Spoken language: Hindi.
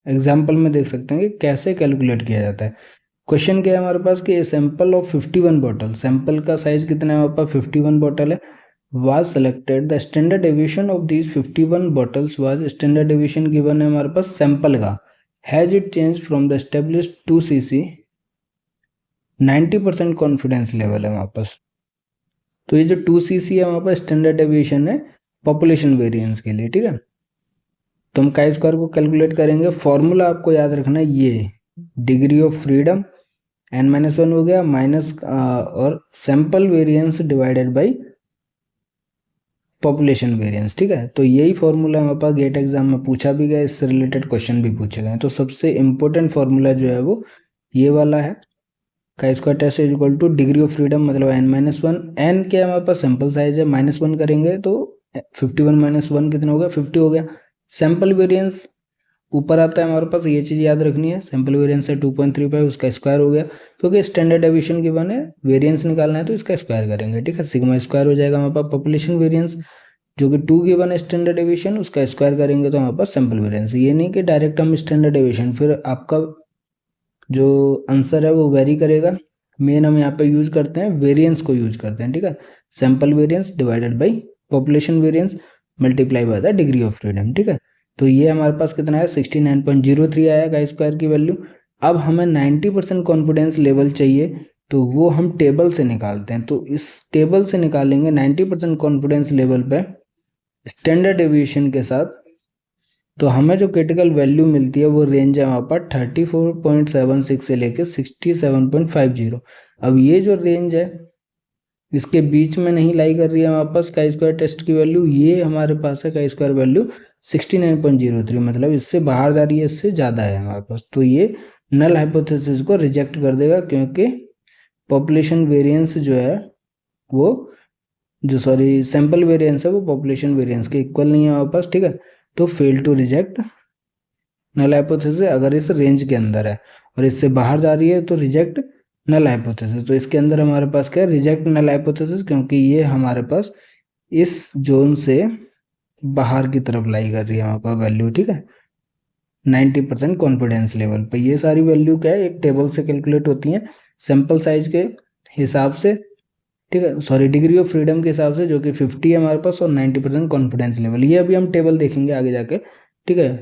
एग्जाम्पल में देख सकते हैं कि कैसे कैलकुलेट किया जाता है। क्वेश्चन क्या है हमारे पास कि सैंपल ऑफ 51 बॉटल, सैंपल का साइज कितना है हमारे पास 51 बॉटल है, was selected the standard deviation of these 51 bottles was, standard deviation given है हमारे पास सैंपल का, has it change from the established 2 cc, 90% confidence level है हमारे पास। तो ये जो 2 cc है हमारे पास स्टैंडर्ड डेविएशन है पॉपुलेशन वेरिएंस के लिए, ठीक है। तो हम काई स्क्वायर को कैलकुलेट करेंगे, फॉर्मूला आपको याद रखना है ये डिग्री ऑफ फ्रीडम n-1 हो गया माइनस और sample variance divided by population variance, ठीक है। तो यही फॉर्मूला हमारे पास गेट एग्जाम में पूछा भी गया, इससे रिलेटेड क्वेश्चन भी पूछे गए। तो सबसे इंपॉर्टेंट फॉर्मूला जो है वो ये वाला है, का square test is equal to degree of freedom मतलब n-1, n क्या है हमारे पास सैंपल साइज है, -1 करेंगे तो 51 - 1 कितना हो गया 50 हो गया। सैंपल वेरिएंस ऊपर आता है हमारे पास, ये चीज़ याद रखनी है, सैंपल वेरिएंस है 2.35 उसका स्क्वायर हो गया, क्योंकि स्टैंडर्ड डेविएशन की बने वेरिएंस निकालना है तो इसका स्क्वायर करेंगे, ठीक है। सिग्मा स्क्वायर हो जाएगा हमारे पास पॉपुलेशन वेरिएंस, जो कि 2 गिवन है स्टैंडर्ड डेविएशन, उसका स्क्वायर करेंगे तो हमारे पास सैंपल वेरिएंस। ये नहीं कि डायरेक्ट हम स्टैंडर्ड डेविएशन, फिर आपका जो आंसर है वो वेरी करेगा। मेन हम यहाँ पे यूज करते हैं वेरिएंस को यूज करते हैं, ठीक है। Sample variance divided by population variance multiply by the degree of freedom, ठीक है। तो ये हमारे पास कितना है 69.03 आया गाई स्क्वायर की वैल्यू। अब हमें 90% कॉन्फिडेंस लेवल चाहिए, तो वो हम टेबल से निकालते हैं। तो इस टेबल से निकालेंगे 90% कॉन्फिडेंस लेवल पे स्टैंडर्ड डेविएशन के साथ, तो हमें जो क्रिटिकल वैल्यू मिलती है वो रेंज है वहाँ पर 34.76 से लेके 67.50। अब ये जो रेंज है इसके बीच में नहीं लाई कर रही है हमारे पास काई स्क्वायर टेस्ट की वैल्यू, ये हमारे पास है काई स्क्वायर वैल्यू 69.03, मतलब इससे बाहर जा रही है, इससे ज़्यादा है हमारे पास। तो ये नल हाइपोथेसिस को रिजेक्ट कर देगा, क्योंकि पॉपुलेशन वेरिएंस जो है वो सैंपल वेरिएंस है वो पॉपुलेशन वेरिएंस के इक्वल नहीं है हमारे पास, ठीक है। तो fail to reject null hypothesis अगर इस रेंज के अंदर है, और इससे बाहर जा रही है तो रिजेक्ट नल हाइपोथेसिस। तो इसके अंदर हमारे पास क्या है रिजेक्ट नल हाइपोथेसिस, क्योंकि ये हमारे पास इस जोन से बाहर की तरफ लाई कर रही है हमारे पास वैल्यू, ठीक है। 90% कॉन्फिडेंस लेवल पे ये सारी वैल्यू क्या है एक टेबल से कैलकुलेट होती हैं सैंपल साइज के हिसाब से, ठीक है, सॉरी डिग्री ऑफ फ्रीडम के हिसाब से, जो कि 50 है हमारे पास और 90% कॉन्फिडेंस लेवल। ये अभी हम टेबल देखेंगे आगे जाके, ठीक है।